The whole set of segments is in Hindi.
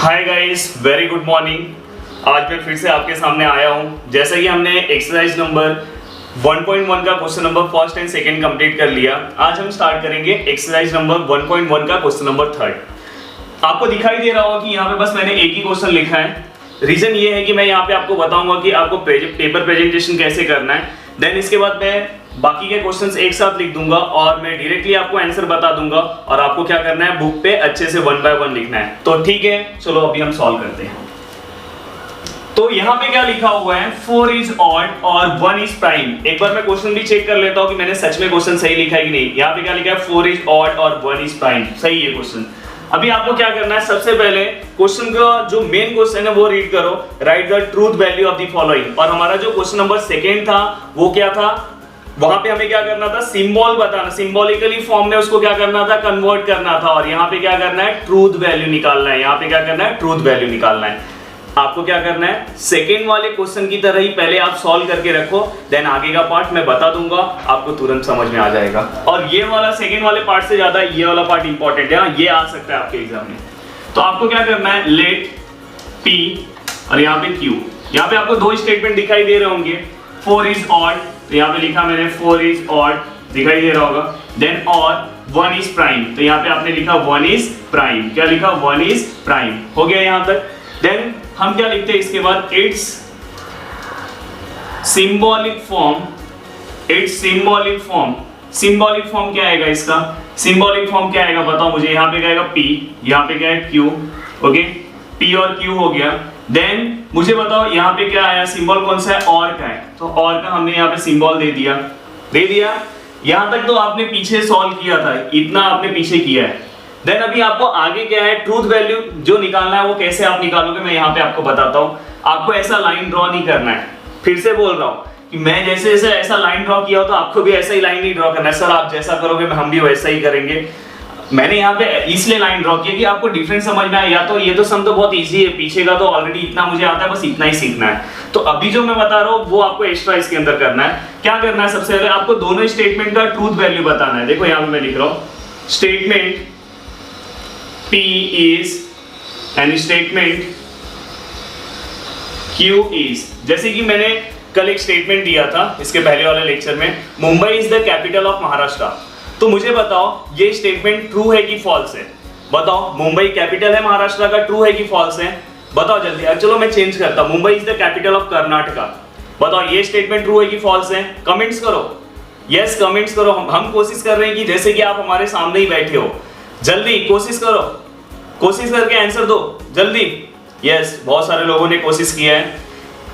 Hi guys, very good morning. आज मैं फिर से आपके सामने आया हूं। जैसा कि हमने एक्सरसाइज नंबर 1.1 का question number first and second complete कर लिया, आज हम स्टार्ट करेंगे एक्सरसाइज नंबर 1.1 का क्वेश्चन नंबर थर्ड। आपको दिखाई दे रहा होगा कि यहाँ पे बस मैंने एक ही क्वेश्चन लिखा है। रीजन ये है कि मैं यहाँ पे आपको बताऊंगा कि आपको पेपर प्रेजेंटेशन कैसे करना है। देन इसके बाद मैं बाकी के क्वेश्चंस एक साथ लिख दूंगा और मैं डायरेक्टली आपको आंसर बता दूंगा और आपको क्या करना है, बुक पे अच्छे से 1 बाय 1 लिखना है। तो ठीक है, चलो अभी हम सॉल्व करते हैं। तो यहाँ पे क्या लिखा हुआ है, 4 इज ऑड और 1 इज प्राइम। एक बार मैं क्वेश्चन भी चेक कर लेता हूँ कि मैंने सच में क्वेश्चन सही लिखा है कि नहीं। यहाँ पे क्या लिखा है, 4 इज ऑड और 1 इज प्राइम। सही है क्वेश्चन। अभी आपको क्या करना है, सबसे पहले क्वेश्चन का जो मेन क्वेश्चन है वो रीड करो, right the truth value of the following. और हमारा जो क्वेश्चन नंबर सेकेंड था वो क्या था, वहां पे हमें क्या करना था, सिंबल बताना, सिंबॉलिकली फॉर्म में उसको क्या करना था, कन्वर्ट करना था। और यहाँ पे क्या करना है, ट्रूथ वैल्यू निकालना है। यहाँ पे क्या करना है, ट्रूथ वैल्यू निकालना है। आपको क्या करना है, सेकेंड वाले क्वेश्चन की तरह ही पहले आप सॉल्व करके रखो, देन आगे का पार्ट मैं बता दूंगा, आपको तुरंत समझ में आ जाएगा। और ये वाला सेकेंड वाले पार्ट से ज्यादा ये वाला पार्ट इंपॉर्टेंट है, ये आ सकता है आपके एग्जाम में। तो आपको क्या करना है, लेट पी और यहाँ पे क्यू। यहाँ पे आपको दो स्टेटमेंट दिखाई दे रहे होंगे। 4 इज ऑड, तो यहाँ पे लिखा मैंने 4 इज ऑड, दिखाई दे रहा होगा। देन और 1 इज प्राइम, तो यहाँ पे आपने लिखा 1 इज प्राइम। क्या लिखा, 1 इज प्राइम। हो गया यहाँ तक। देन हम क्या लिखते हैं इसके बाद, it's symbolic form. It's symbolic form. Symbolic form क्या आएगा इसका, सिंबॉलिक फॉर्म क्या आएगा बताओ मुझे। यहाँ पे क्या आएगा, P, यहाँ पे क्या है, Q। ओके, P और Q हो गया। देन मुझे बताओ यहाँ पे क्या आया, सिंबल कौन सा है, और का है। तो और का हमने यहाँ पे सिंबल दे दिया। यहाँ तक तो आपने पीछे सॉल्व किया था, इतना आपने पीछे किया है। देन अभी आपको आगे क्या है, ट्रूथ वैल्यू जो निकालना है वो कैसे आप निकालोगे, मैं यहाँ पे आपको बताता हूँ। आपको ऐसा लाइन ड्रॉ नहीं करना है। फिर से बोल रहा हूँ कि मैं जैसे जैसे ऐसा लाइन ड्रॉ किया हो तो आपको भी ऐसा ही लाइन नहीं ड्रॉ करना है। सर आप जैसा करोगे हम भी वैसा ही करेंगे। मैंने यहाँ पे इसलिए लाइन ड्रॉ किया कि आपको डिफरेंस समझ में आए। या तो ये तो सम तो बहुत इजी है, पीछे का तो ऑलरेडी इतना मुझे आता है, बस इतना ही सीखना है। तो अभी जो मैं बता रहा हूँ वो आपको एक्स्ट्रा इसके अंदर करना है। क्या करना है, सबसे पहले आपको दोनों स्टेटमेंट का ट्रूथ वैल्यू बताना है। देखो यहाँ पे मैं लिख रहा हूँ, statement P is and statement Q is। जैसे कि मैंने कल एक स्टेटमेंट दिया था इसके पहले वाले लेक्चर में, Mumbai is the capital of Maharashtra. तो मुझे बताओ ये स्टेटमेंट ट्रू है कि फॉल्स है। बताओ, मुंबई कैपिटल है महाराष्ट्र का, ट्रू है कि फॉल्स है, बताओ जल्दी। अब चलो मैं चेंज करता हूं, Mumbai is the capital of Karnataka. बताओ ये स्टेटमेंट ट्रू है कि फॉल्स है, कमेंट्स करो। यस, कमेंट्स करो। हम कोशिश कर रहे हैं कि जैसे कि आप हमारे सामने ही बैठे हो, जल्दी कोशिश करो, कोशिश करके आंसर दो जल्दी। यस, बहुत सारे लोगों ने कोशिश किया है।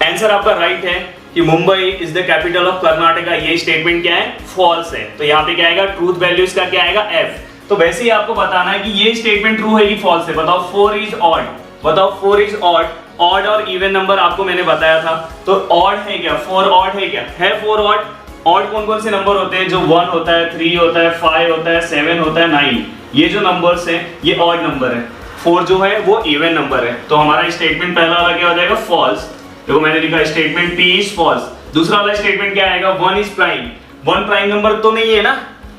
आंसर आपका राइट है कि Mumbai is the capital of Karnataka. ये स्टेटमेंट क्या है, फॉल्स है। तो यहाँ पे क्या आएगा, ट्रूथ वैल्यू इसका क्या आएगा, F। तो वैसे ही आपको बताना है कि ये स्टेटमेंट ट्रू है कि फॉल्स है। बताओ 4 इज ऑड, बताओ 4 इज ऑड। ऑड और इवन नंबर आपको मैंने बताया था, तो ऑड है क्या, 4 ऑड है क्या, है 4 ऑड। ऑड कौन कौन से नंबर होते हैं, जो 1 होता है, 3 होता है, 5 होता है, 7 होता है, 9। ये जो नंबर्स हैं ये ऑड नंबर है। 4 जो है वो इवन नंबर है। तो हमारा स्टेटमेंट पहला वाला क्या हो जाएगा, फॉल्स। देखो मैंने लिखा स्टेटमेंट P इज फॉल्स। दूसरा वाला स्टेटमेंट क्या आएगा, 1 इज प्राइम। 1 प्राइम नंबर तो नहीं है ना,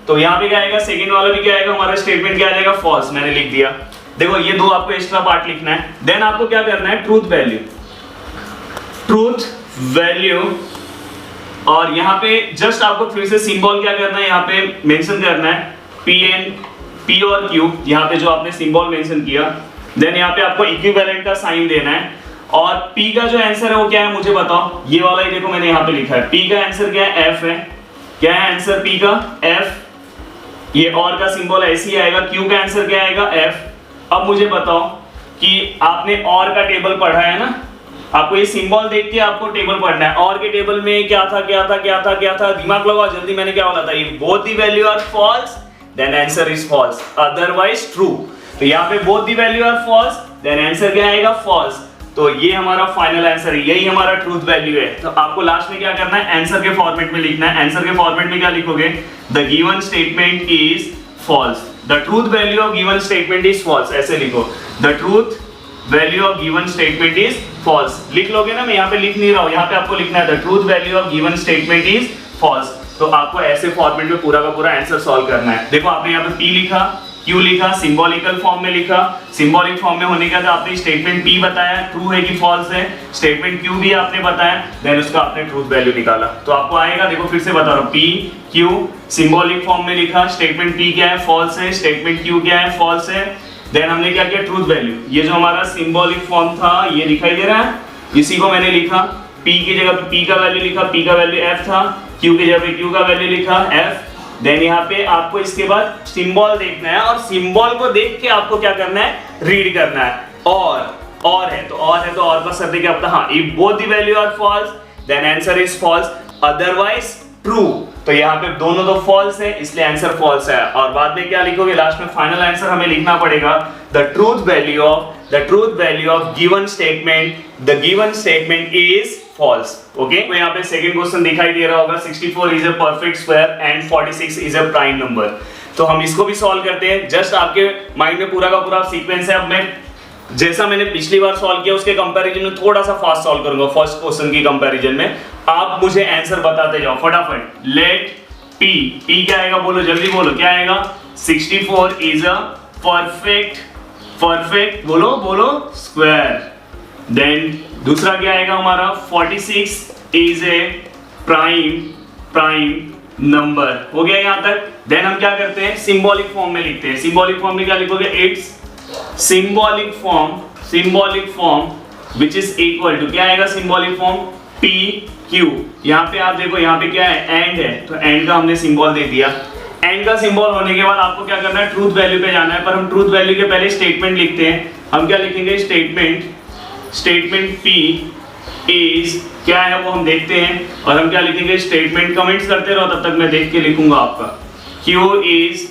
तो यहाँ पे क्या आएगा, सेकंड वाला भी क्या आएगा, हमारा स्टेटमेंट क्या आ जाएगा, फॉल्स। मैंने लिख दिया। देखो ये दो आपको एक्स्ट्रा पार्ट लिखना है। देन आपको क्या करना है, ट्रूथ वैल्यू। ट्रूथ वैल्यू, और यहाँ पे जस्ट आपको फिर से सिंबल क्या करना है, यहाँ पे मेंशन करना है P और Q, यहाँ पे जो आपने सिंबल मेंशन किया। देन यहाँ पे आपको इक्विवेलेंट का साइन देना है। और P का जो आंसर है वो क्या है मुझे बताओ, ये वाला ही देखो मैंने यहाँ पे लिखा है। P का आंसर क्या है, F है। क्या है आंसर P का, F। ये और का सिंबल ऐसे ही आएगा। Q का आंसर क्या आएगा, F। अब मुझे बताओ कि आपने और का टेबल पढ़ा है ना, आपको ये सिंबल देख के आपको टेबल पढ़ना है। और के टेबल में क्या था, क्या था, क्या था, क्या था, दिमाग लगाओ जल्दी। मैंने क्या बोला था, ये both the value are false then answer is false, otherwise true. तो यहाँ पे both the value are false then answer क्या आएगा, फॉल्स। तो ये हमारा फाइनल आंसर है, यही हमारा ट्रूथ वैल्यू है। तो आपको लास्ट में क्या करना है, आंसर के फॉर्मेट में लिखना है। आंसर के फॉर्मेट में क्या लिखोगे, the given statement is false, the truth value of given statement is false, ऐसे लिखो। The truth value of given statement is false लिख लोगे ना, मैं यहाँ पे लिख नहीं रहा हूँ, यहाँ पे आपको लिखना है the truth value of given statement is false. तो आपको ऐसे फॉर्मेट में पूरा का पूरा आंसर सॉल्व करना है। देखो आपने यहाँ पे P लिखा, क्यू लिखा, सिंबॉलिकल फॉर्म में लिखा, सिंबॉलिक फॉर्म में होने के बाद आपने स्टेटमेंट पी बताया ट्रू है कि फॉल्स है, स्टेटमेंट क्यू भी आपने बताया, देन उसका आपने ट्रूथ वैल्यू निकाला। तो आपको आएगा, देखो फिर से बता रहा हूं, पी क्यू सिंबॉलिक फॉर्म में लिखा, स्टेटमेंट पी क्या है फॉल्स है, स्टेटमेंट क्यू क्या है फॉल्स है, देन हमने क्या किया ट्रूथ वैल्यू। ये जो हमारा सिंबॉलिक फॉर्म था ये दिखाई दे रहा है, इसी को मैंने लिखा, पी की जगह पे पी का वैल्यू लिखा, पी का वैल्यू एफ था, क्यू की जगह पे क्यू का वैल्यू लिखा एफ, देन यहाँ पे आपको इसके बाद सिंबल देखना है और सिंबल को देख के आपको क्या करना है, रीड करना है। और है तो और का शब्द क्या होता है, हाँ, if both the value are false then answer is false, otherwise true. तो यहाँ पे दोनों तो फॉल्स है इसलिए आंसर फॉल्स है। और बाद में क्या लिखोगे, लास्ट में फाइनल आंसर हमें लिखना पड़ेगा, the truth value of given statement is false. Okay, तो यहाँ पे सेकंड क्वेश्चन दिखाई दे रहा होगा, 64 is a perfect square and 46 is a prime number. तो हम इसको भी सॉल्व करते हैं, जस्ट आपके माइंड में पूरा का पूरा सीक्वेंस है। अब मैं जैसा मैंने पिछली बार सॉल्व किया उसके कंपैरिजन में थोड़ा सा फास्ट सॉल्व करूंगा, फर्स्ट क्वेश्चन की कंपैरिजन में। आप मुझे आंसर बताते जाओ फटाफट। लेट पी क्या आएगा, बोलो जल्दी बोलो, क्या आएगा, 64 इज अ परफेक्ट बोलो स्क्वायर। देन दूसरा क्या आएगा हमारा, 46 इज ए प्राइम नंबर। हो गया यहां तक। देन हम क्या करते हैं, सिंबॉलिक फॉर्म में लिखते हैं। सिंबॉलिक फॉर्म में क्या लिखोगे, it's symbolic form which is equal to, क्या आएगा सिंबॉलिक फॉर्म, पी क्यू। यहाँ पे आप देखो, यहाँ पे क्या है, एंड है, तो एंड का हमने सिंबल दे दिया। एंड का सिंबल होने के बाद आपको क्या करना है, ट्रूथ वैल्यू पे जाना है। पर हम ट्रूथ वैल्यू के पहले स्टेटमेंट लिखते हैं। हम क्या लिखेंगे, स्टेटमेंट पी इज क्या है वो हम देखते हैं, और हम क्या लिखेंगे, स्टेटमेंट कमेंट्स करते रहो तब तक मैं देख के लिखूंगा आपका। क्यू इज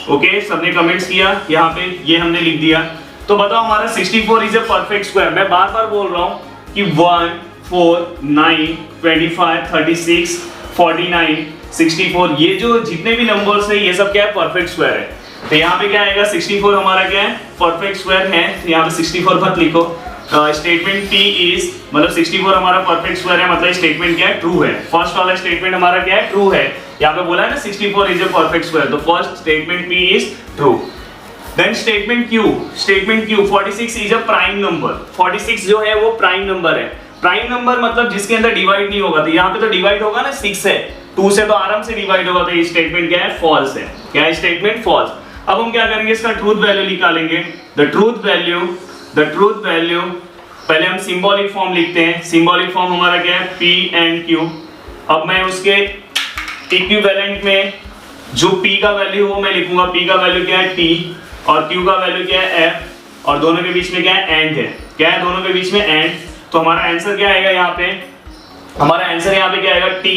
ओके, सबने कमेंट्स किया, यहाँ पे ये हमने लिख दिया। तो बताओ हमारा 64 इज अ परफेक्ट स्क्वायर। मैं बार बार बोल रहा हूँ कि 1 4 9 25 36 49 64 ये जो जितने भी नंबर्स है ये सब क्या है, परफेक्ट स्क्वायर है। तो यहाँ पे क्या आएगा, 64 हमारा क्या है, परफेक्ट स्क्वायर है। तो यहाँ पे 64 मत लिखो, स्टेटमेंट पी इज मतलब 64 हमारा परफेक्ट स्क्वायर है, मतलब स्टेटमेंट क्या है, ट्रू है। फर्स्ट वाला स्टेटमेंट हमारा क्या है, ट्रू है। यहाँ पे बोला है ना 64 इज अ परफेक्ट स्क्वायर, तो first statement P is true. Then statement Q 46 is a prime number. 46 जो है वो प्राइम नंबर है। प्राइम नंबर मतलब जिसके अंदर डिवाइड नहीं होगा। तो यहाँ पे तो डिवाइड होगा ना, 6 है, 2 से तो आराम से डिवाइड होगा। तो ये स्टेटमेंट क्या है, फॉल्स है। क्या है स्टेटमेंट, फॉल्स। अब हम क्या करेंगे, इसका ट्रूथ वैल्यू निकालेंगे। द ट्रूथ वैल्यू पहले हम सिंबॉलिक फॉर्म लिखते हैं। सिंबॉलिक फॉर्म हमारा क्या है, P एंड Q। अब मैं उसके इक्विवेलेंट में जो P का वैल्यू वो मैं लिखूंगा। P का वैल्यू क्या है, T, और Q का वैल्यू क्या है, F, और दोनों के बीच में क्या है, एंड है। क्या है, दोनों के बीच में एंड। तो हमारा आंसर क्या आएगा, यहाँ पे हमारा आंसर यहाँ पे क्या आएगा, T,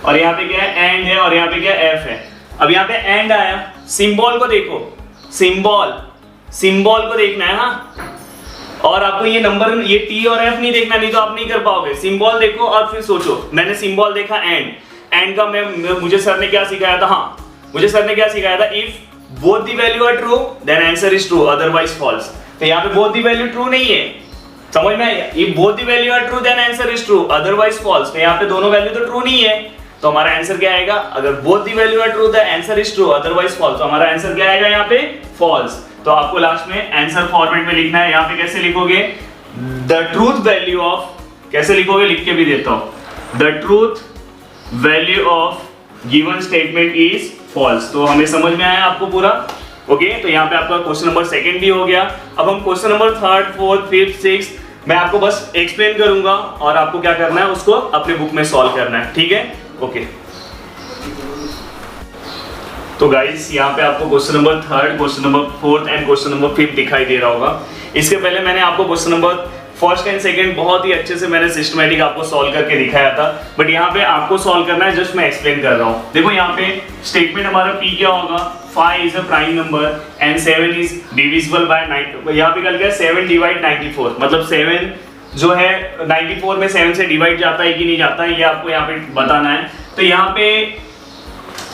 और यहाँ पे क्या है, एंड है, और यहाँ पे क्या है, F है। अब यहाँ पे एंड आया, सिंबल को देखो, सिंबल को देखना है। हाँ, और आपको ये नंबर, ये T और F नहीं देखना, नहीं तो आप नहीं कर पाओगे। सिंबल देखो और फिर सोचो। मैंने सिंबल देखा, एंड का मुझे सर ने क्या सिखाया था, हाँ मुझे सर ने क्या सिखाया था, if both the value are true then answer is true, otherwise false. तो यहाँ पे बोथ द वैल्यू ट्रू नहीं है, समझ में आया। If both the value are true then answer is true, otherwise false. तो यहाँ पे दोनों वैल्यू तो ट्रू नहीं है, तो हमारा आंसर क्या आएगा, अगर both the value are true the answer is true, otherwise false. तो हमारा आंसर क्या आएगा यहाँ पे, फॉल्स। तो आपको लास्ट में आंसर फॉर्मेट में लिखना है। यहाँ पे कैसे लिखोगे, द ट्रूथ वैल्यू ऑफ, कैसे लिखोगे लिख के भी देता हूं, the truth value of given statement is false. तो हमें समझ में आया आपको पूरा, ओके। तो यहाँ पे आपका क्वेश्चन नंबर 2 भी हो गया। अब हम क्वेश्चन नंबर 3, 4, 5, 6 मैं आपको बस एक्सप्लेन करूंगा और आपको क्या करना है, उसको अपने बुक में सॉल्व करना है, ठीक है, ओके। तो गाइस यहाँ पे आपको question number 3, question number 4 and question number 5 दिखाई दे रहा होगा। इसके पहले मैंने आपको क्वेश्चन नंबर 1 एंड 2 बहुत ही अच्छे से मैंने सिस्टमैटिक आपको सॉल्व करके दिखाया था, बट यहाँ पे आपको सॉल्व करना है, जस्ट मैं एक्सप्लेन कर रहा हूँ। देखो यहाँ पे स्टेटमेंट हमारा P क्या होगा, 5 is a prime number and 7 is divisible by 9। यहाँ पे कल क्या 7 डिवाइड 94, मतलब 7 जो है 94 में 7 से डिवाइड जाता है कि नहीं जाता है, ये आपको यहाँ पे बताना है। तो यहाँ पे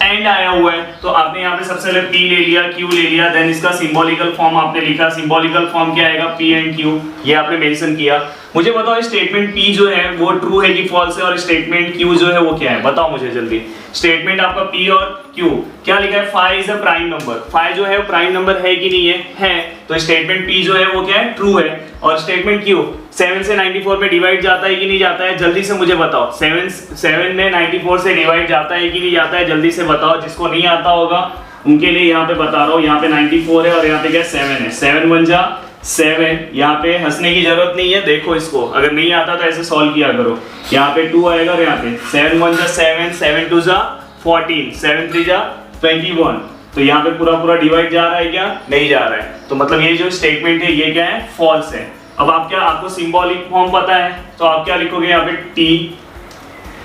एंड आया हुआ है, तो आपने यहाँ पे सबसे पहले P ले लिया, Q ले लिया, देन इसका सिंबॉलिकल फॉर्म आपने लिखा। सिंबॉलिकल फॉर्म क्या आएगा, P एंड Q, ये आपने मेंशन किया। मुझे बताओ स्टेटमेंट P जो है वो ट्रू है कि फॉल्स है, और स्टेटमेंट Q जो है वो क्या है, बताओ मुझे जल्दी। स्टेटमेंट आपका P और Q क्या लिखा है, 5 इज अ प्राइम नंबर, 5 जो है वो प्राइम नंबर है कि नहीं है, तो स्टेटमेंट P जो है वो क्या है, ट्रू है। और स्टेटमेंट Q 7 से 94 में डिवाइड जाता है कि नहीं जाता है, जल्दी से मुझे बताओ। 7 में 94 से डिवाइड जाता है कि नहीं जाता है, जल्दी से बताओ। जिसको नहीं आता होगा उनके लिए यहाँ पे बता रहा हूँ, यहाँ पे 94 है और यहाँ पे क्या 7 है, 7 1 जा 7, यहाँ पे हंसने की जरूरत नहीं है, देखो इसको, अगर नहीं आता तो ऐसे सॉल्व किया करो। यहाँ पे 2 आएगा और यहाँ पे 7 1 जा 7, 7 2 जा 14, 7 3 जा 21, तो यहाँ पे पूरा डिवाइड जा रहा है क्या, नहीं जा रहा है, तो मतलब ये जो स्टेटमेंट है ये क्या है, फॉल्स है। अब आप क्या, आपको सिंबॉलिक फॉर्म पता है तो आप क्या लिखोगे, यहाँ पे T,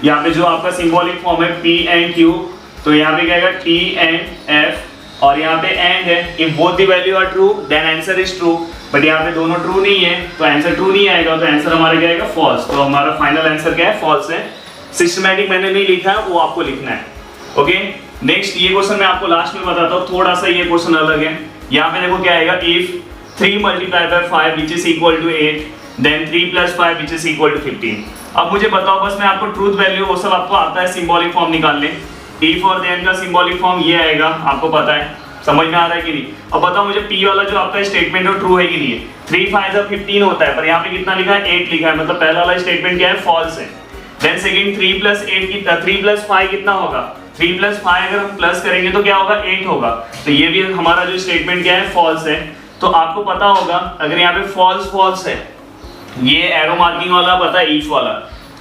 यहाँ पे जो आपका सिंबॉलिक फॉर्म है P and Q, तो यहाँ पे क्या आएगा T and F, और यहाँ पे एंड है। If both the value are true then answer is true, but यहाँ पे दोनों ट्रू नहीं है तो आंसर ट्रू नहीं आएगा, तो आंसर हमारा क्या आएगा, फॉल्स। तो हमारा फाइनल आंसर क्या है, फॉल्स है। सिस्टमैटिक मैंने नहीं लिखा है, वो आपको लिखना है। ओके, नेक्स्ट ये क्वेश्चन मैं आपको लास्ट में बताता हूँ, थोड़ा सा ये क्वेश्चन अलग है। यहाँ पे देखो क्या आएगा, if 3 multiply by 5 which is equal to 8 then 3 plus 5 which is equal to 15। अब मुझे बताओ, बस मैं आपको ट्रूथ वैल्यू वो सब आपको आता है, सिंबॉलिक फॉर्म निकालने। इफ और देन का सिंबॉलिक फॉर्म ये आएगा, आपको पता है, समझ में आ रहा है कि नहीं। अब बताओ मुझे P वाला जो आपका स्टेटमेंट है ट्रू है कि नहीं है। 3 5 15 होता है, पर यहाँ पे कितना लिखा है, 8 लिखा है, मतलब पहला वाला स्टेटमेंट क्या है, फॉल्स है। देन सेकंड 3 प्लस 8 कितना, 3 प्लस 5 कितना होगा, 3 प्लस 5 अगर हम प्लस करेंगे तो क्या होगा, 8 होगा, तो ये भी हमारा जो स्टेटमेंट क्या है, फॉल्स है। तो आपको पता होगा अगर यहाँ पे फॉल्स फॉल्स है, ये एरो मार्किंग वाला पता है, इफ वाला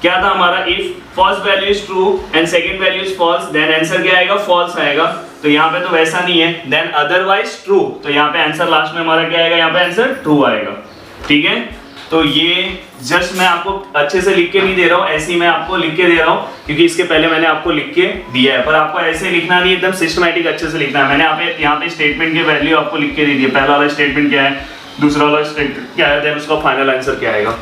क्या था हमारा, if first value is true and second value is false then answer क्या आएगा, फॉल्स आएगा। तो यहाँ पे तो वैसा नहीं है, देन अदरवाइज ट्रू, तो यहाँ पे आंसर लास्ट में हमारा क्या आएगा, यहाँ पे आंसर ट्रू आएगा। ठीक है, तो ये जस्ट मैं आपको अच्छे से लिख के नहीं दे रहा हूँ, ऐसे ही मैं आपको लिख के दे रहा हूँ, क्योंकि इसके पहले मैंने आपको लिख के दिया है, पर आपको ऐसे लिखना नहीं, एकदम सिस्टमैटिक अच्छे से लिखना है। मैंने यहाँ पे स्टेटमेंट की वैल्यू आपको लिख के दे दी है, पहला वाला स्टेटमेंट क्या है, दूसरा वाला स्टेटमेंट क्या है, देन उसका फाइनल आंसर क्या आएगा।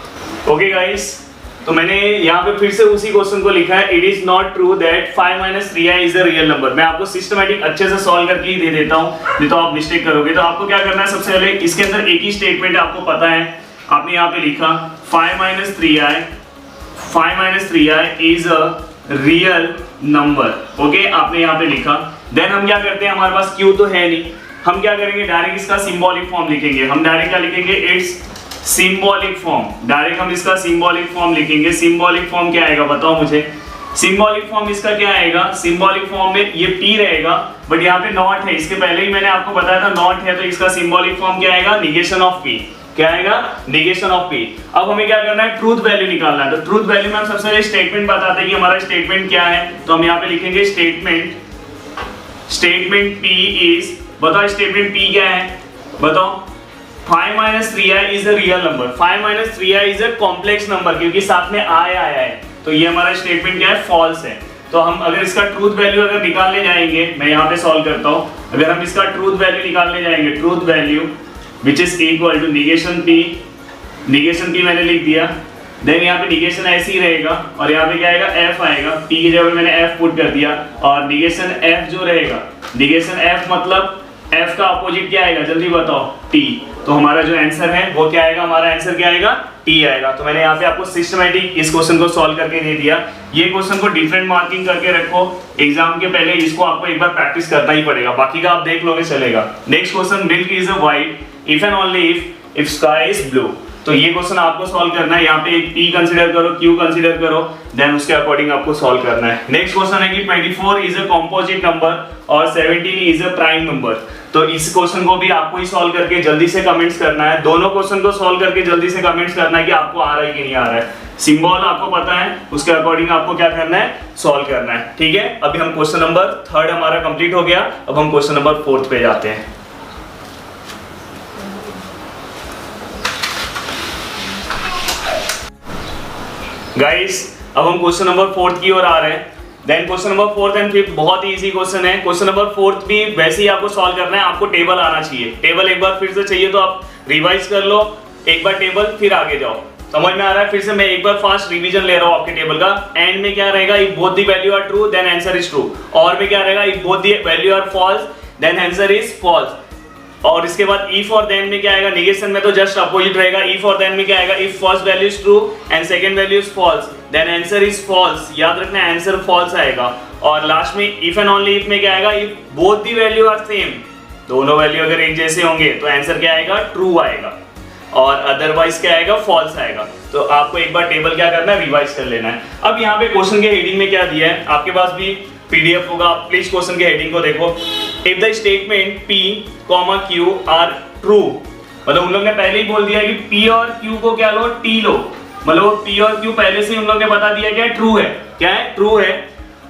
ओके गाइस, तो मैंने यहाँ पे फिर से उसी क्वेश्चन को लिखा है, it is not true that 5 - 3i is a real number. मैं आपको सिस्टमैटिक अच्छे से सॉल्व करके ही दे देता हूँ, नहीं तो आप मिस्टेक करोगे। तो आपको क्या करना है, सबसे पहले इसके अंदर एक ही स्टेटमेंट आपको पता है, आपने यहाँ पे लिखा 5 - 3i is a real number. Okay, आपने यहाँ पे लिखा। देन हम क्या करते हैं, हमारे पास Q तो है नहीं, हम क्या करेंगे, डायरेक्ट इसका सिंबॉलिक फॉर्म लिखेंगे। हम डायरेक्ट क्या लिखेंगे, इट्स सिंबॉलिक फॉर्म, डायरेक्ट हम इसका सिंबॉलिक फॉर्म लिखेंगे। सिंबॉलिक फॉर्म क्या आएगा, बताओ मुझे। सिंबॉलिक फॉर्म इसका क्या आएगा, सिंबॉलिक फॉर्म में ये P रहेगा, बट यहाँ पे नॉट है, इसके पहले ही मैंने आपको बताया था नॉट है, तो इसका सिंबॉलिक फॉर्म क्या आएगा, निगेशन ऑफ P। क्या आएगा, निगेशन ऑफ P। अब हमें क्या करना है, ट्रूथ वैल्यू निकालना है। तो ट्रूथ वैल्यू में हम सबसे पहले स्टेटमेंट बताते हैं कि हमारा स्टेटमेंट क्या है, तो हम यहाँ पे लिखेंगे स्टेटमेंट P इज, बताओ स्टेटमेंट P क्या है, बताओ। 5 - 3i is a real number, 5 - 3i is a complex number, क्योंकि साथ में आया है, तो ये हमारा स्टेटमेंट क्या है, फॉल्स है। तो हम अगर इसका ट्रूथ वैल्यू अगर निकालने जाएंगे, मैं यहाँ पे सॉल्व करता हूँ, अगर हम इसका ट्रूथ वैल्यू निकालने जाएंगे, truth value which is equal to negation P मैंने लिख दिया। देन यहाँ पे निगेशन ऐसे ही रहेगा, और यहाँ पे क्या आएगा, F आएगा, P की जगह मैंने F पुट कर दिया, और निगेशन F जो रहेगा, निगेशन F मतलब F का अपोजिट क्या आएगा, जल्दी बताओ, T। तो हमारा जो आंसर है वो क्या आएगा, हमारा आंसर क्या आएगा, T आएगा। तो मैंने यहाँ पे आपको सिस्टमैटिक इस क्वेश्चन को सॉल्व करके दे दिया। ये क्वेश्चन को डिफरेंट मार्किंग करके रखो, एग्जाम के पहले इसको आपको एक बार प्रैक्टिस करना ही पड़ेगा, बाकी का आप देख लोगे चलेगा। Next question, milk is a white if and only if sky is blue. तो ये क्वेश्चन आपको सॉल्व करना है, यहाँ पे एक P कंसीडर करो, Q कंसीडर करो, देन उसके अकॉर्डिंग आपको सॉल्व करना है। नेक्स्ट क्वेश्चन है कि 24 इज अ कॉम्पोजिट नंबर और 17 इज अ प्राइम नंबर। तो इस क्वेश्चन को भी आपको ही सॉल्व करके जल्दी से कमेंट्स करना है, दोनों क्वेश्चन को सॉल्व करके जल्दी से कमेंट्स करना है कि आपको आ रहा है कि नहीं आ रहा है। सिंबल आपको पता है, उसके अकॉर्डिंग आपको क्या करना है, सॉल्व करना है। ठीक है, अभी हम क्वेश्चन नंबर 3 हमारा कंप्लीट हो गया, अब हम क्वेश्चन नंबर 4 पे जाते हैं। गाइस, अब हम क्वेश्चन नंबर 4 की ओर आ रहे हैं। देन क्वेश्चन नंबर 4 एंड 5 बहुत ही इजी क्वेश्चन है। क्वेश्चन नंबर 4 भी वैसे ही आपको सॉल्व करना है, आपको टेबल आना चाहिए। टेबल एक बार फिर से चाहिए तो आप रिवाइज कर लो, एक बार टेबल फिर आगे जाओ। समझ में आ रहा है? फिर से मैं एक बार फास्ट रिवीजन ले रहा हूँ आपके टेबल का। एंड में क्या रहेगा, if both the value are true then answer is true. और में क्या रहेगा, if both the value are false then answer is false. और इसके बाद इफ और देन में क्या आएगा, निगेशन में तो जस्ट अपोजिट रहेगा। इफ और देन में क्या आएगा, if first value is true and second value is false then answer is false. याद रखना आंसर फॉल्स आएगा। और लास्ट में इफ एंड ओनली इफ में क्या आएगा, if both the value are same, दोनों वैल्यू अगर एक जैसे होंगे तो आंसर क्या आएगा, ट्रू आएगा। और अदरवाइज क्या आएगा, फॉल्स आएगा। तो आपको एक बार टेबल क्या करना है, रिवाइज कर लेना है। अब यहाँ पे क्वेश्चन के हेडिंग में क्या दिया है, आपके पास भी पीडीएफ होगा, आप प्लीज क्वेश्चन के हेडिंग को देखो। If the statement P, Q are true, मतलब उन लोग ने पहले ही बोल दिया कि P और Q को क्या लो, T लो, मतलब P और Q पहले से ही उन लोग ने बता दिया क्या ट्रू है, क्या है, ट्रू है।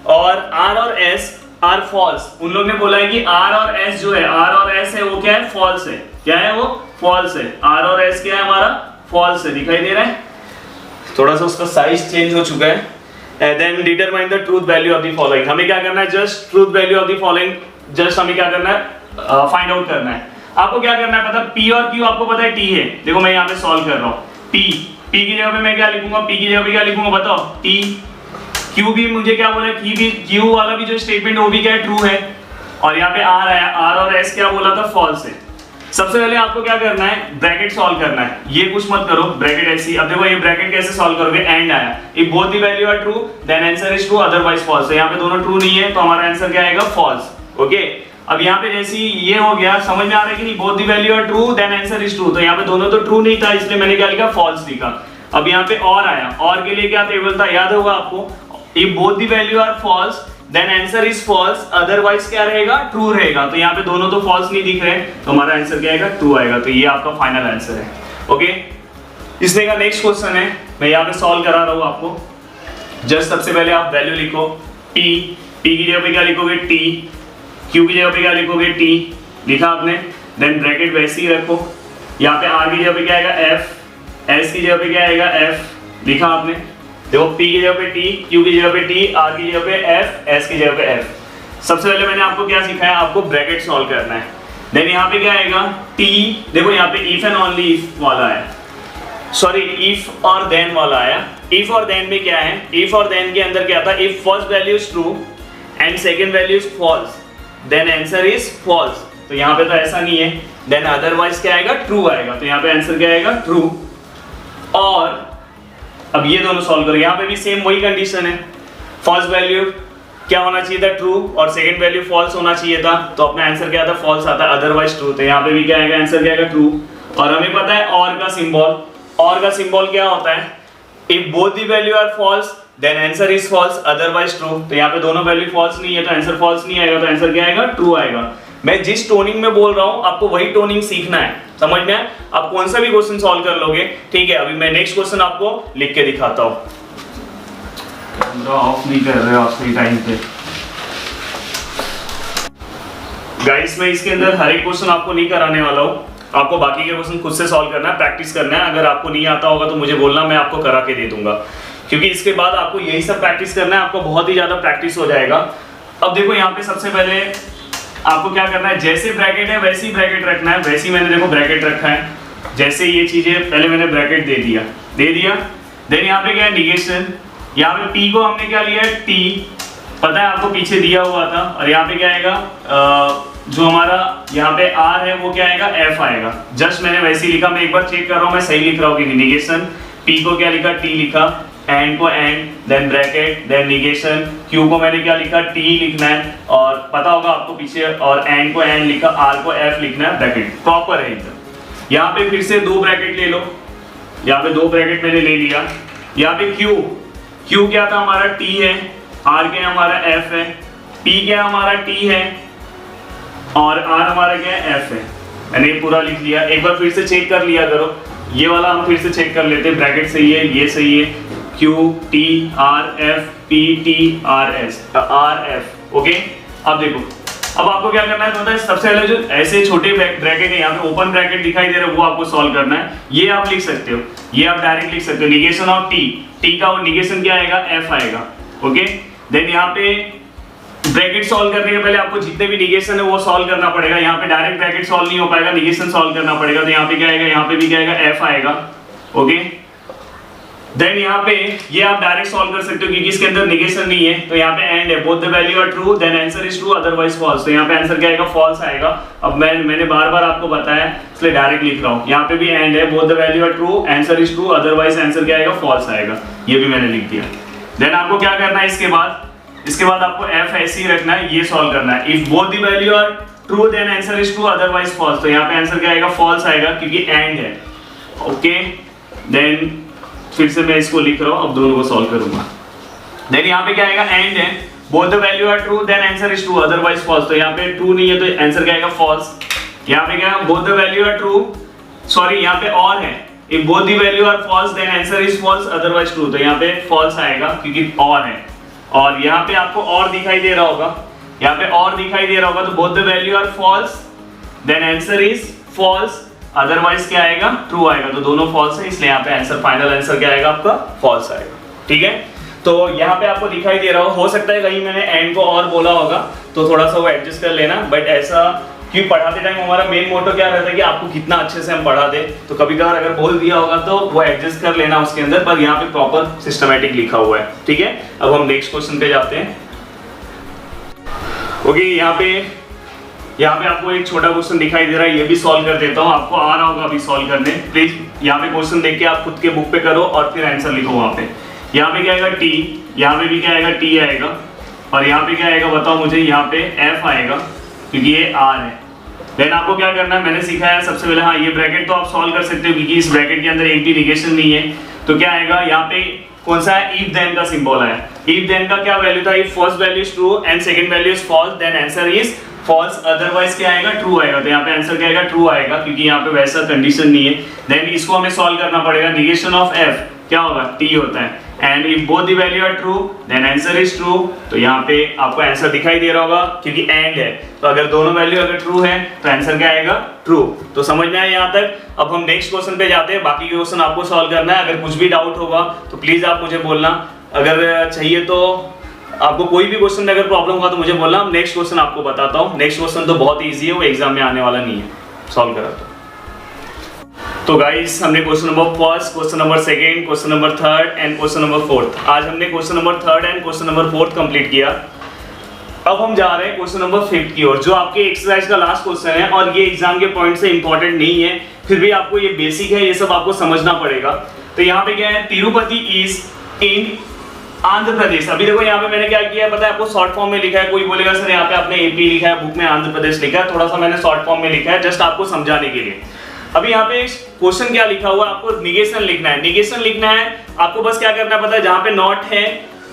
और R और S आर फॉल्स, उन लोग ने बोला है कि R और S जो है, R और S है वो क्या है, फॉल्स है। क्या है वो, फॉल्स है। R और S क्या है हमारा, फॉल्स है। दिखाई दे रहा है, थोड़ा सा उसका साइज चेंज हो चुका है। Then determine the truth value of the following, हमें क्या करना है, just truth value of the following just हमें क्या करना है, फाइंड आउट करना है। आपको क्या करना है पता, P और Q आपको पता है T है। देखो मैं यहाँ पे सॉल्व कर रहा हूँ। P की जगह पे मैं क्या लिखूंगा, P की जगह पे क्या लिखूंगा बताओ, T। Q भी मुझे क्या बोला है, Q वाला भी जो स्टेटमेंट वो भी क्या है, ट्रू है। और यहाँ पे R आया, R और S क्या बोला था, फॉल्स है। सबसे पहले आपको क्या करना है, ब्रैकेट सॉल्व करना है। ये कुछ मत करो, ब्रैकेट ऐसी। अब देखो ये ब्रैकेट कैसे सॉल्व करोगे, एंड आया, if both the value are true then answer is true otherwise false. तो यहाँ पे दोनों ट्रू नहीं है तो हमारा आंसर क्या आएगा, फॉल्स। ओके, अब यहाँ पे जैसे ये हो गया, समझ में आ रहा है कि नहीं, both the value are true then answer is true. तो यहाँ पे दोनों तो ट्रू नहीं था, इसलिए मैंने क्या लिखा, फॉल्स लिखा। अब यहाँ पे और आया, और के लिए क्या टेबल था, याद होगा आपको, if both the value are false then answer is false otherwise क्या रहेगा, ट्रू रहेगा। तो यहाँ पे दोनों तो फॉल्स नहीं दिख रहे, तो हमारा आंसर क्या आएगा, ट्रू आएगा। तो ये आपका फाइनल आंसर है। ओके, इसमें का नेक्स्ट क्वेश्चन है, मैं यहाँ पे सॉल्व करा रहा हूँ आपको। जस्ट सबसे पहले आप वैल्यू लिखो, P की जगह पे क्या लिखोगे, T, Q की जगह पे क्या लिखोगे, T, लिखा आपने। देन ब्रैकेट वैसे ही रखो, यहाँ पे R की जगह पे क्या आएगा, F, S की जगह पे क्या आएगा, F, लिखा आपने। देखो P की जगह पे T, Q की जगह पे T, R की जगह पे F, S की जगह पे F। सबसे पहले मैंने आपको क्या सिखाया, आपको ब्रैकेट सॉल्व करना है। देन यहाँ पे क्या आएगा, T, देखो यहाँ पे इफ एंड ओनली इफ वाला है, सॉरी इफ और देन वाला आया। इफ और देन में क्या है, इफ और देन के अंदर क्या था, if first value is true and second value is false then answer is false. तो यहाँ पे तो ऐसा नहीं है, देन अदरवाइज क्या आएगा, ट्रू आएगा। तो यहाँ पे आंसर क्या आएगा, ट्रू। और अब ये दोनों सॉल्व करो, यहाँ पे भी सेम वही कंडीशन है, फर्स्ट वैल्यू क्या होना चाहिए था, ट्रू, और सेकंड वैल्यू फॉल्स होना चाहिए था। तो अपना आंसर क्या था, फॉल्स आता है, अदरवाइज ट्रू। तो यहाँ पे भी क्या आएगा, आंसर क्या आएगा, ट्रू। और हमें पता है और का सिंबल, और का सिंबल क्या होता है, if both the value are false then answer is false otherwise true. तो यहाँ पे दोनों वैल्यू फॉल्स नहीं है तो आंसर फॉल्स नहीं आएगा, तो आंसर क्या आएगा, ट्रू आएगा। मैं जिस टोनिंग में बोल रहा हूँ आपको वही टोनिंग सीखना है, समझ में आया? आप कौन सा भी क्वेश्चन सॉल्व कर लोगे, ठीक है। अभी मैं नेक्स्ट क्वेश्चन आपको लिख के दिखाता हूँ। कैमरा ऑफ नहीं कर रहे हो आप सही टाइम पे। गाइस मैं इसके अंदर हर एक क्वेश्चन आपको नहीं कराने वाला हूँ, आपको बाकी के क्वेश्चन खुद से सॉल्व करना है, प्रैक्टिस करना है। अगर आपको नहीं आता होगा तो मुझे बोलना, मैं आपको करा के दे दूंगा, क्योंकि इसके बाद आपको यही सब प्रैक्टिस करना है, आपको बहुत ही ज्यादा प्रैक्टिस हो जाएगा। अब देखो यहाँ पे सबसे पहले आपको क्या करना है, जैसे ब्रैकेट है वैसे ही ब्रैकेट रखना है। वैसे ही मैंने देखो ब्रैकेट रखा है, जैसे ये चीजें पहले मैंने ब्रैकेट दे दिया। देन यहाँ पे क्या है, निगेशन। यहाँ पे P को हमने क्या लिया है, T, पता है आपको पीछे दिया हुआ था। और यहाँ पे क्या आएगा, जो हमारा यहाँ पे R है वो क्या आएगा, F आएगा। जस्ट मैंने वैसे ही लिखा, मैं एक बार चेक कर रहा हूँ मैं सही लिख रहा हूँ कि नहीं। निगेशन, P को क्या लिखा, T लिखा, एंड को and, then bracket, then negation. Q को मैंने क्या लिखा, T लिखना है, और पता होगा आपको पीछे, और एंड को एंड लिखा, R को F लिखना है, ब्रैकेट प्रॉपर है एकदम। यहाँ पे फिर से दो ब्रैकेट ले लो, यहाँ पे दो ब्रैकेट मैंने ले लिया। यहाँ पे Q क्या था हमारा, T है, R क्या हमारा F है, P क्या हमारा T है, और R हमारा क्या है, F है। मैंने पूरा लिख लिया। एक बार फिर से चेक कर लिया करो, ये वाला हम फिर से चेक कर लेते हैं, ब्रैकेट सही है, ये सही है, Q T R F P T R S R F। Okay, अब देखो, अब आपको क्या करना है, तो सबसे पहले जो ऐसे छोटे ब्रैकेट है, यहाँ पे ओपन ब्रैकेट दिखाई दे रहा है, वो आपको सॉल्व करना है। ये आप लिख सकते हो, ये आप डायरेक्ट लिख सकते हो, निगेशन ऑफ T का निगेशन क्या आएगा, F आएगा। ओके, देन यहाँ पे ब्रैकेट सॉल्व करने के पहले आपको जितने भी निगेशन है वो सॉल्व करना पड़ेगा। यहाँ पे डायरेक्ट ब्रैकेट सॉल्व नहीं हो पाएगा, निगेशन सॉल्व करना पड़ेगा। तो यहाँ पे क्या आएगा, यहाँ पे भी क्या आएगा, F आएगा। ओके, देन यहाँ पे ये आप डायरेक्ट सॉल्व कर सकते हो क्योंकि इसके अंदर निगेशन नहीं है, तो यहाँ पे एंड है, both the value are true then answer is true otherwise false. तो यहाँ पे आंसर क्या आएगा, फॉल्स आएगा। अब मैंने बार बार आपको बताया इसलिए डायरेक्ट लिख रहा हूँ। यहाँ पे भी एंड है, both the value are true answer is true otherwise answer क्या आएगा, फॉल्स आएगा। ये भी मैंने लिख दिया। देन आपको क्या करना है, इसके बाद आपको एफ ऐसे ही रखना है, ये सॉल्व करना है। If both the value are true then answer is true otherwise false, तो यहाँ पे आंसर क्या आएगा, फॉल्स आएगा क्योंकि एंड है। ओके, देन फिर से मैं इसको लिख रहा हूं, अब दोनों को सॉल्व करूंगा। देन यहाँ पे क्या आएगा, एंड है, both the value are true then answer is true otherwise false, तो यहाँ पे ट्रू नहीं है तो आंसर क्या आएगा, फॉल्स। यहाँ पे क्या है, both the value are true, sorry यहाँ पे और है, if both the value are false then answer is false otherwise true, तो यहाँ पे फॉल्स आएगा क्योंकि और है। और यहाँ पे आपको और दिखाई दे रहा होगा, यहाँ पे और दिखाई दे रहा होगा, तो both the value are false then answer is false otherwise क्या आएगा, ट्रू आएगा। तो दोनों फॉल्स है, इसलिए यहाँ पे आंसर, फाइनल आंसर क्या आएगा आपका, फॉल्स आएगा। ठीक है, तो यहाँ पे आपको दिखाई दे रहा हो सकता है कहीं मैंने एंड को और बोला होगा तो थोड़ा सा वो एडजस्ट कर लेना, बट ऐसा कि पढ़ाते टाइम हमारा मेन मोटो क्या रहता है कि आपको कितना अच्छे से हम पढ़ा दे, तो कभी कभार अगर बोल दिया होगा तो वो एडजस्ट कर लेना उसके अंदर, पर यहाँ पे प्रॉपर सिस्टमैटिक लिखा हुआ है। ठीक है, अब हम नेक्स्ट क्वेश्चन पे जाते हैं। ओके, यहाँ पे आपको एक छोटा क्वेश्चन दिखाई दे रहा है, ये भी सॉल्व कर देता हूँ, आपको आ रहा होगा अभी सॉल्व करने। प्लीज यहाँ पे क्वेश्चन देख के आप खुद के बुक पे करो और फिर आंसर लिखो। वहाँ पे क्या आएगा, टी, यहाँ पे भी क्या आएगा, टी आएगा, और यहाँ पे क्या आएगा बताओ मुझे, यहाँ पे एफ आएगा क्योंकि ये आर है। देन आपको क्या करना है, मैंने सिखाया सबसे पहले, हाँ ये ब्रैकेट तो आप सॉल्व कर सकते हो क्योंकि इस ब्रैकेट के अंदर एक भी निगेशन नहीं है, तो क्या आएगा, यहाँ पे कौन सा है, इफ देन का सिंबल है। इफ देन का क्या वैल्यू था, if first value is true and second value is false then answer is false otherwise क्या आएगा, ट्रू आएगा। तो यहाँ पे आंसर क्या आएगा, ट्रू आएगा क्योंकि यहाँ पे वैसा कंडीशन नहीं है। देन इसको हमें सॉल्व करना पड़ेगा, निगेशन ऑफ एफ क्या होगा, टी होता है, and if both the value are true then answer is true, तो यहाँ पे आपको आंसर दिखाई दे रहा होगा क्योंकि एंड है, तो अगर दोनों वैल्यू अगर ट्रू है तो आंसर क्या आएगा, ट्रू। तो समझ में आया यहाँ तक। अब हम नेक्स्ट क्वेश्चन पे जाते हैं, बाकी क्वेश्चन आपको सॉल्व करना है। अगर कुछ भी डाउट होगा तो प्लीज आप मुझे बोलना, अगर चाहिए तो आपको कोई भी क्वेश्चन में अगर प्रॉब्लम होगा तो मुझे बोलना, नेक्स्ट क्वेश्चन आपको बताता हूँ। नेक्स्ट क्वेश्चन तो बहुत इजी है, वो एग्जाम में आने वाला नहीं है, सॉल्व करा तो गाइस हमने question number first, question number second, question number third and question number fourth, आज हमने question number third and question number fourth complete किया। अब हम जा रहे हैं क्वेश्चन नंबर फिफ्थ की ओर, जो आपके एक्सरसाइज का लास्ट क्वेश्चन है और ये एग्जाम के पॉइंट से इंपॉर्टेंट नहीं है, फिर भी आपको ये बेसिक है, ये सब आपको समझना पड़ेगा। तो यहाँ पे क्या है, तिरुपति इज इन आंध्र प्रदेश। अभी देखो यहाँ पे मैंने क्या किया है पता है आपको, शॉर्ट फॉर्म में लिखा है। कोई बोलेगा सर यहाँ पे आपने एपी लिखा है, बुक में आंध्र प्रदेश लिखा है, थोड़ा सा मैंने शॉर्ट फॉर्म में लिखा है जस्ट आपको समझाने के लिए। अभी यहाँ पे क्वेश्चन क्या लिखा हुआ है, आपको निगेशन लिखना है। निगेशन लिखना है आपको, बस क्या करना है पता है, जहाँ पे नॉट है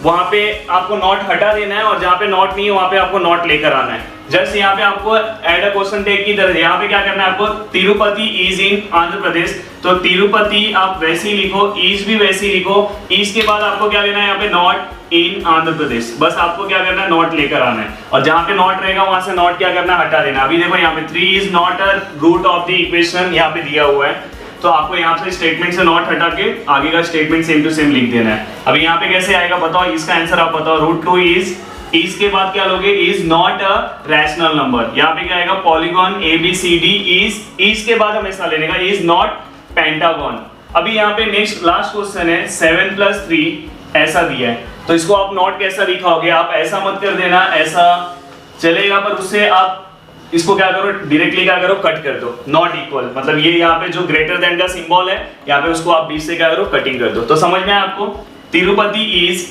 वहां पे आपको नॉट हटा देना है और जहाँ पे नॉट नहीं है वहां पे आपको नॉट लेकर आना है। जस्ट यहाँ पे आपको ऐड अ क्वेश्चन टैग की तरह यहाँ पे क्या करना है आपको, तिरुपति इज इन आंध्र प्रदेश, तो तिरुपति आप वैसे ही लिखो, ईज भी वैसे ही लिखो। ईज के बाद आपको क्या लेना है, यहाँ पे नॉट इन आंध्र प्रदेश, बस आपको क्या करना है, नॉट लेकर आना है, और जहाँ पे नॉट रहेगा वहां से नॉट क्या करना है, हटा देना। अभी देखो यहाँ पे 3 is not a root of the equation यहाँ पे दिया हुआ है, तो आपको यहाँ से स्टेटमेंट से नॉट हटा के आगे का स्टेटमेंट सेम टू सेम लिख देना है। अभी यहाँ पे कैसे आएगा बताओ, इसका आंसर आप बताओ। √2 इज के बाद क्या लोगे, is not a rational number. यहाँ पे क्या आएगा, पॉलीगॉन ABCD इज के बाद हमेशा लेने का, इज नॉट पेंटागन। अभी यहाँ पे नेक्स्ट लास्ट क्वेश्चन है 7 + 3 ऐसा दिया है, तो इसको आप नॉट कैसा लिखाओगे, आप ऐसा मत कर देना, ऐसा चलेगा पर उससे आप इसको क्या करो, डायरेक्टली क्या करो, कट कर दो, नॉट इक्वल, मतलब ये यहाँ पे जो ग्रेटर देन का सिंबल है यहाँ पे उसको आप बीच से क्या करो, कटिंग कर दो। तो समझ में आया आपको, तिरुपति इज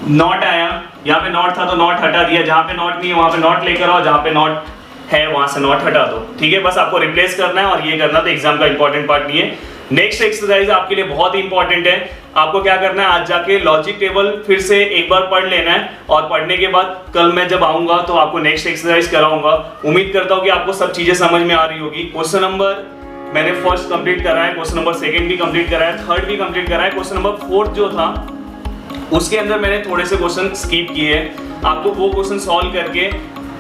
नॉट आया, यहाँ पे नॉट था तो नॉट हटा दिया, जहाँ पे नॉट नहीं है वहां पे नॉट लेकर आओ, जहाँ पे नॉट है वहां से नॉट हटा दो। ठीक है, बस आपको रिप्लेस करना है और ये करना, तो एग्जाम का इंपॉर्टेंट पार्ट नहीं है। नेक्स्ट एक्सरसाइज आपके लिए बहुत ही इंपॉर्टेंट है, आपको क्या करना है, आज जाके लॉजिक टेबल फिर से एक बार पढ़ लेना है, और पढ़ने के बाद कल मैं जब आऊंगा तो आपको नेक्स्ट एक्सरसाइज कराऊंगा। उम्मीद करता हूँ कि आपको सब चीजें समझ में आ रही होगी। क्वेश्चन नंबर मैंने फर्स्ट कंप्लीट करा है, क्वेश्चन नंबर सेकंड भी कंप्लीट करा है, थर्ड भी कंप्लीट करा है। क्वेश्चन नंबर फोर्थ जो था उसके अंदर मैंने थोड़े से क्वेश्चन स्किप किए हैं, आपको वो क्वेश्चन सॉल्व करके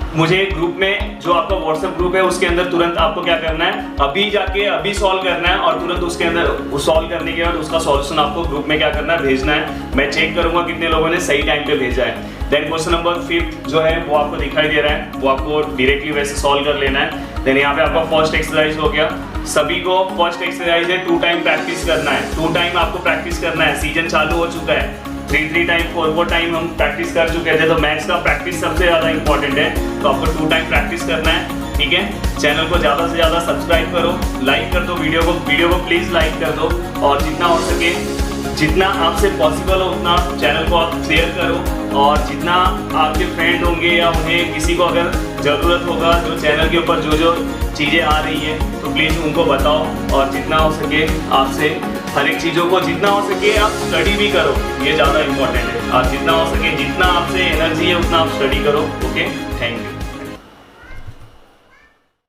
मुझे ग्रुप में, जो आपका व्हाट्सएप ग्रुप है उसके अंदर तुरंत आपको क्या करना है, अभी जाके अभी सॉल्व करना है, और तुरंत उसके अंदर सॉल्व करने के बाद उसका सॉल्यूशन आपको ग्रुप में क्या करना है, भेजना है। मैं चेक करूंगा कितने लोगों ने सही टाइम पे भेजा है। देन क्वेश्चन नंबर 5 जो है वो आपको दिखाई दे रहा है, वो आपको डायरेक्टली वैसे सॉल्व कर लेना है। देन यहाँ पे आपका फर्स्ट एक्सरसाइज हो गया। सभी को फर्स्ट एक्सरसाइज है 2 टाइम प्रैक्टिस करना है, 2 टाइम आपको प्रैक्टिस करना है। सीजन चालू हो चुका है, 3 टाइम 4 टाइम हम प्रैक्टिस कर चुके थे, तो मैथ्स का प्रैक्टिस सबसे ज़्यादा इंपॉर्टेंट है, तो आपको 2 टाइम प्रैक्टिस करना है। ठीक है, चैनल को ज़्यादा से ज़्यादा सब्सक्राइब करो, लाइक कर दो वीडियो को प्लीज़ लाइक कर दो, और जितना हो सके, जितना आपसे पॉसिबल हो उतना चैनल को आप शेयर करो, और जितना आपके फ्रेंड होंगे या उन्हें किसी को अगर ज़रूरत होगा जो चैनल के ऊपर जो चीज़ें आ रही हैं तो प्लीज़ उनको बताओ, और जितना हो सके आपसे हर एक चीज़ों को जितना हो सके आप स्टडी भी करो, ये ज़्यादा इंपॉर्टेंट है। और जितना हो सके, जितना आपसे एनर्जी है उतना आप स्टडी करो। Okay, thank you.